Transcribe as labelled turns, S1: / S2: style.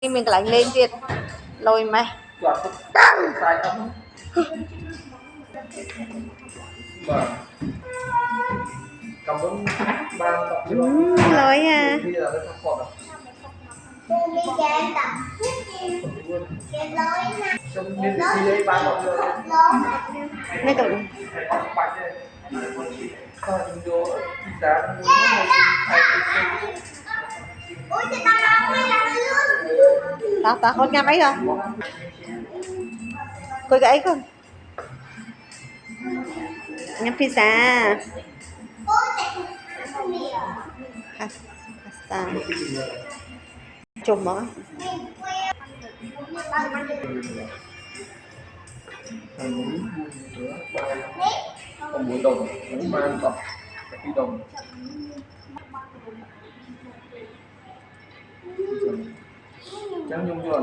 S1: mình lại lênទៀតlôi mày lôi à đây tụi tao con ngắm ấy không coi cái ấy không ngắm pizza pasta chùm đó
S2: còn buổi đồng cũng mang tập đi đồng chẳng nhung cho